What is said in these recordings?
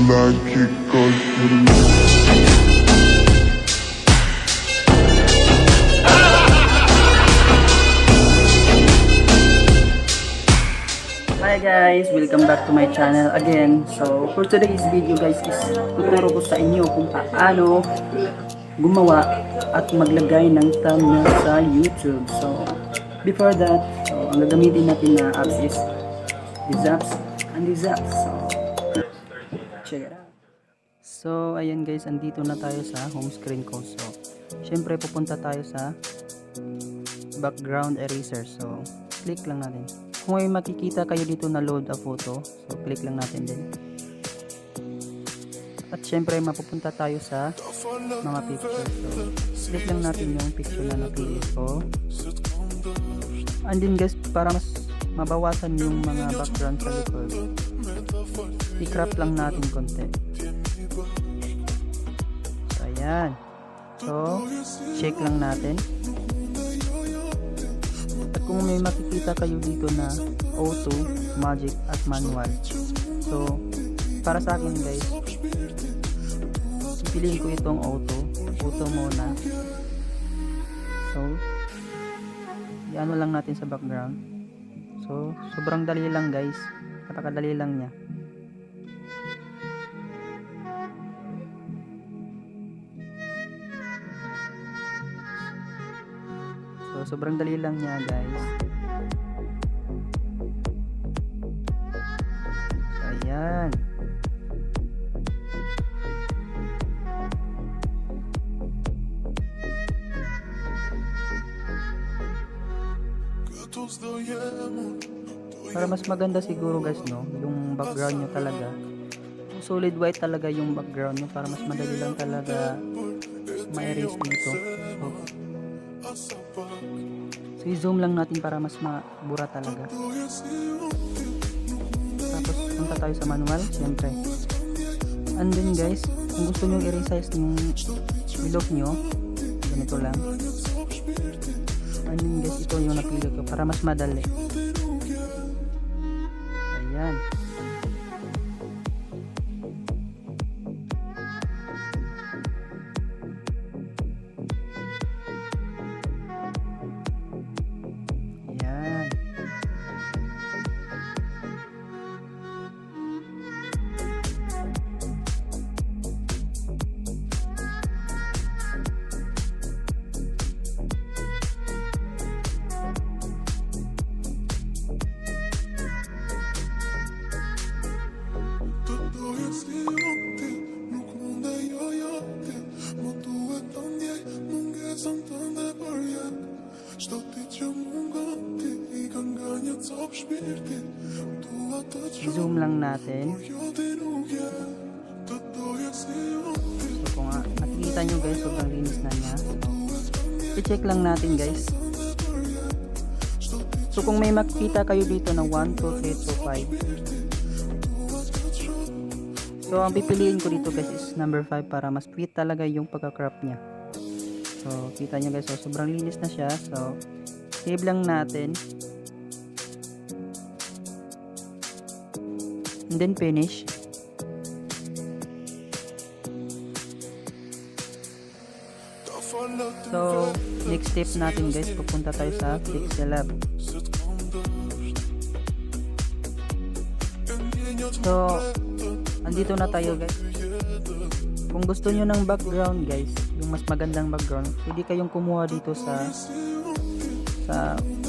like it goes to the moon. Hi guys! Welcome back to my channel again. So, for today's video guys is tuturo ko sa inyo kung paano gumawa at maglagay ng thumbnail sa YouTube. So, before that, ang gagamitin natin na apps is these apps and these apps. So, check it out. So, ayan guys, andito na tayo sa home screen ko. So, syempre pupunta tayo sa background eraser. So, click lang natin. Kung may makikita kayo dito na load a photo, so click lang natin din. At syempre mapupunta tayo sa mga pictures. So click lang natin yung picture na napili ko. And then guys, para mas mabawasan yung mga background sa likod, i-crop lang natin konti. So ayan. So check lang natin. Kung may makikita kayo dito na auto, magic at manual, so para sa akin guys, pipiliin ko itong auto muna. So iano lang natin sa background. So sobrang dali lang guys, katakadali lang niya. So sobrang dali lang niya guys. So ayan. Para mas maganda siguro guys, no, yung background nyo talaga solid white talaga yung background nyo, para mas madali lang talaga ma-erase dito. So i-zoom lang natin para mas mabura talaga. Tapos punta tayo sa manual, syempre. And then guys, kung gusto nyo i-resize yung ilog nyo, ganito lang. And then guys, ito yung napili ko para mas madali. Ayan. Zoom lang natin. So kung nakikita nyo guys, sobrang linis na niya. I-check lang natin guys. So kung may makikita kayo dito na 1, 2, 3, 2, 5, so ang pipiliin ko dito guys is number 5 para mas fit talaga yung pagka-crop niya. So kita nyo guys, so sobrang linis na siya. So save lang natin. And then finish. So next step natin guys, pupunta tayo sa Pixellab. So andito na tayo guys. Kung gusto nyo ng background guys, yung mas magandang background, pwede kayong kumuha dito sa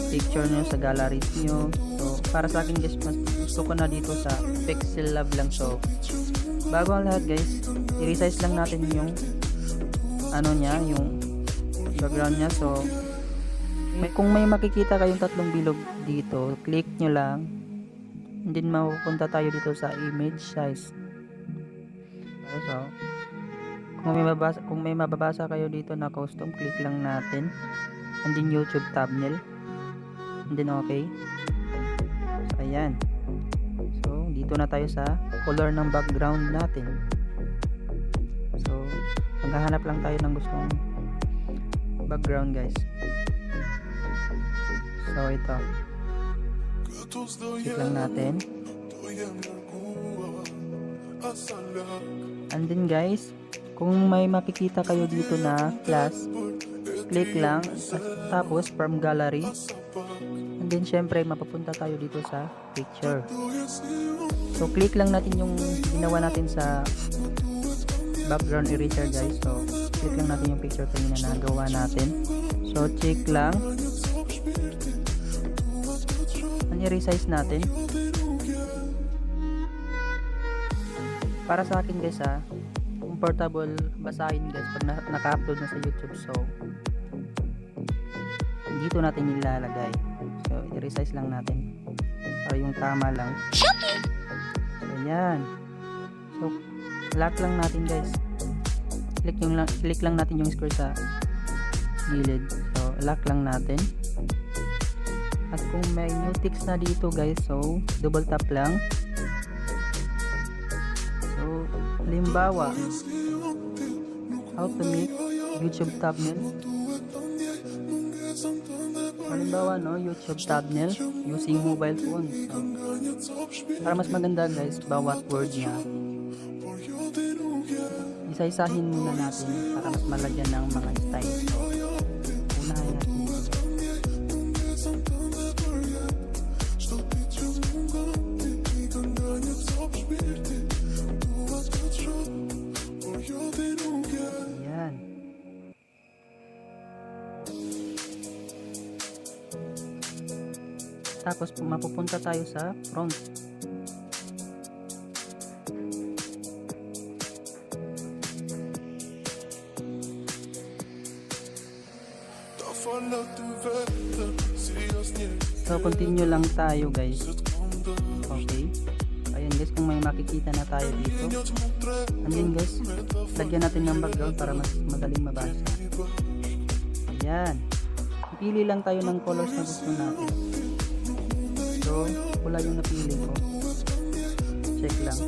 picture nyo, sa galleries nyo. So para sa akin guys, mas gusto ko na dito sa Pixellab lang. So bago ang lahat guys, i-resize lang natin yung ano niya, yung background niya. So kung may makikita kayong tatlong bilog dito, click nyo lang, and then mapupunta tayo dito sa image size. So kung may mababasa kayo dito na custom, click lang natin, and then YouTube thumbnail, and then okay. So ayan. So dito na tayo sa color ng background natin. So maghahanap lang tayo ng gustong background guys. So ito, check lang natin. And then guys, kung may makikita kayo dito na plus, click lang, tapos from gallery, and then syempre mapapunta tayo dito sa picture. So click lang natin yung ginawa natin sa background eraser guys. So click lang natin yung picture kanina na nagawa natin. So check lang, resize natin. Para sa akin guys comfortable basahin guys pag naka-upload na sa YouTube. So dito natin nilalagay. So i-resize lang natin para yung tama lang. So yan. So lock lang natin guys. Click lang natin yung square sa gilid. So lock lang natin. At kung may new text na dito guys, so double tap lang. So halimbawa, how to make YouTube thumbnail. Halimbawa YouTube thumbnail using mobile phone. So, para mas maganda guys, bawat word niya isa-isahin muna natin para mas malagyan ng mga style. So unahin natin dito. Ayan. Tapos mapupunta tayo sa front. So continue lang tayo guys. Okay. Ayan guys, kung may makikita na tayo dito. Ayan guys, lagyan natin ng background para mas madaling mabasa. Ayan. Pili lang tayo ng colors na gusto natin. So, pula yung napili ko. Check lang.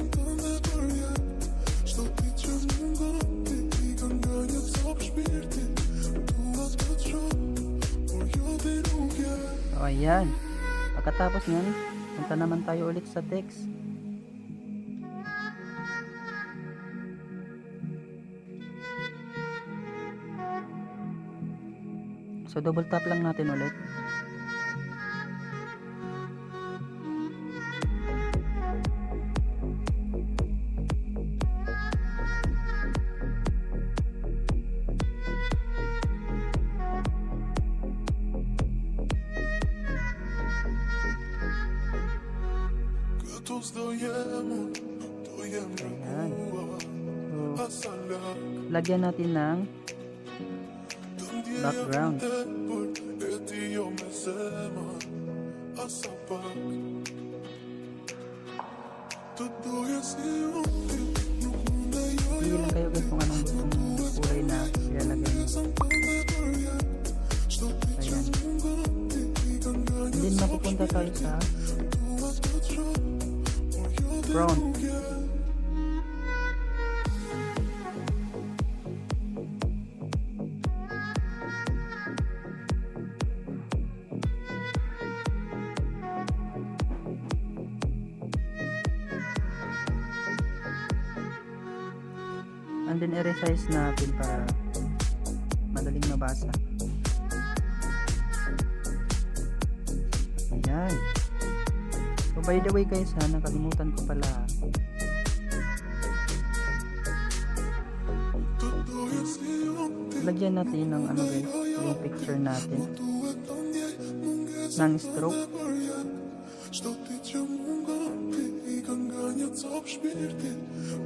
So, ayan. Pagkatapos nyan, punta naman tayo ulit sa text. So double tap lang natin ulit. Ayan. So, lagyan natin ng background. Pili lang kayo guys kung anong kulay na ilalagay nyo. Ayan. And then mapupunta tayo sa front. And then i-resize natin para madaling mabasa. Ayan. So by the way guys nakalimutan ko pala. Lagyan natin ng ano guys, yung picture natin ng stroke.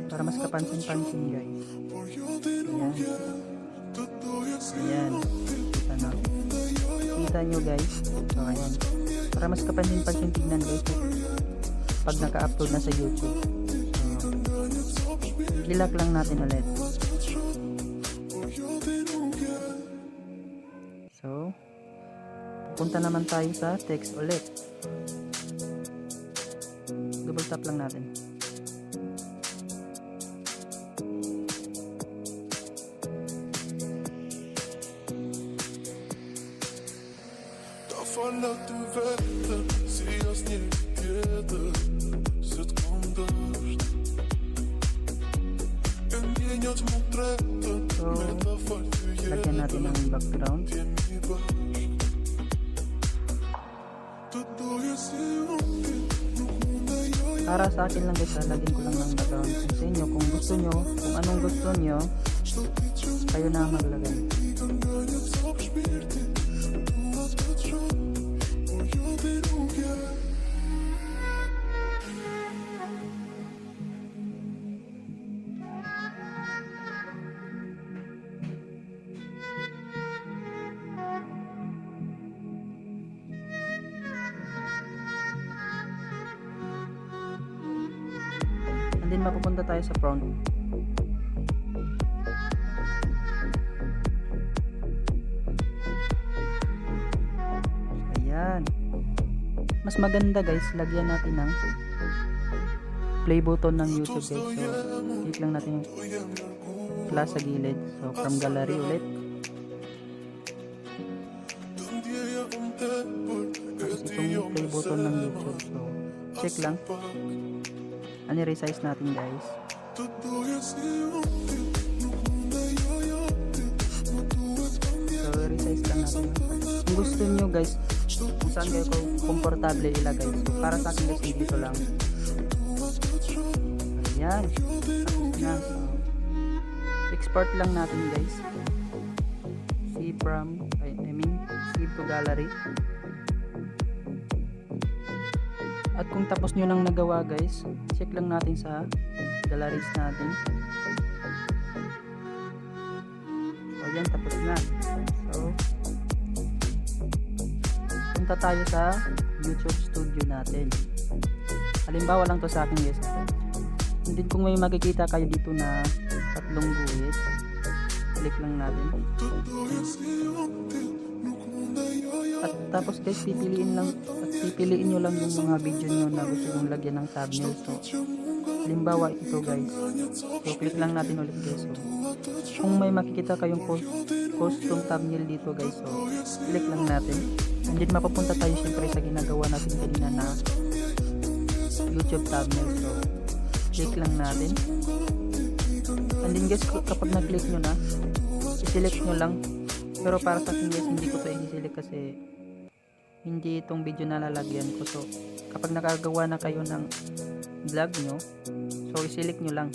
Para mas kapansin-pansin guys. Ayan. Ayan. Kita nyo guys. So ayan. Para mas kapansin-pansin tingnan guys pag naka-upload na sa YouTube. So, ilak lang natin ulit. So, punta naman tayo sa text ulit. Double tap lang natin. Vanaf de wetten zie als niet eerder. Zit kom dörst. So, lagyan natin ng background. Para sa akin lang guys, lagyan ko lang ng background. Kung sa inyo, kung gusto nyo, kung anong gusto nyo, kayo na maglagay. And then mapupunta tayo sa front. Ayan. Mas maganda guys, lagyan natin ng play button ng YouTube guys. So, click lang natin yung plus sa gilid. So, from gallery ulit. Tapos itong play button ng YouTube. So, check lang. Resize natin guys. So, resize lang natin. Kung gusto nyo guys, kung saan kayo komportable ilagay. So, para sa akin guys, dito lang. Ayan. Tapos na. So, export lang natin guys. Save to gallery. At kung tapos nyo nang nagawa guys, check lang natin sa galleries natin. So yan, tapos na. So punta tayo sa YouTube studio natin. Halimbawa lang to sa akin guys. And then kung may makikita kayo dito na tatlong guhit, click lang natin. At tapos guys, pipiliin nyo lang yung mga video nyo na gusto yung lagyan ng thumbnail. So, halimbawa ito guys. So, click lang natin ulit guys. So, kung may makikita kayong custom thumbnail dito guys, so, click lang natin. And then, mapapunta tayo syempre sa ginagawa natin kanina na YouTube thumbnail. So, click lang natin. And then guys, kapag na-click nyo na, i-select nyo lang. Pero para sa akin guys, hindi ko to i-select kasi hindi itong video na lalagyan ko. So, kapag nakagawa na kayo ng vlog nyo, so i-select nyo lang.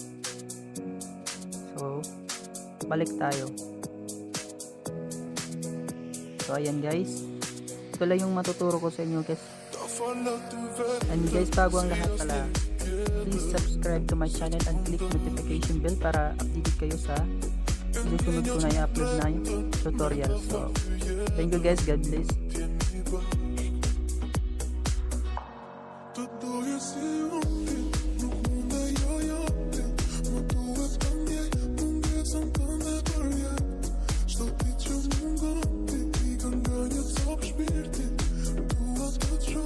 So, balik tayo. So, ayan guys. Ito lang yung matuturo ko sa inyo guys. And guys, bago ang lahat pala, please subscribe to my channel and click notification bell para updated kayo sa susunod ko na i-upload na yung tutorial. So, thank you guys. God bless. Something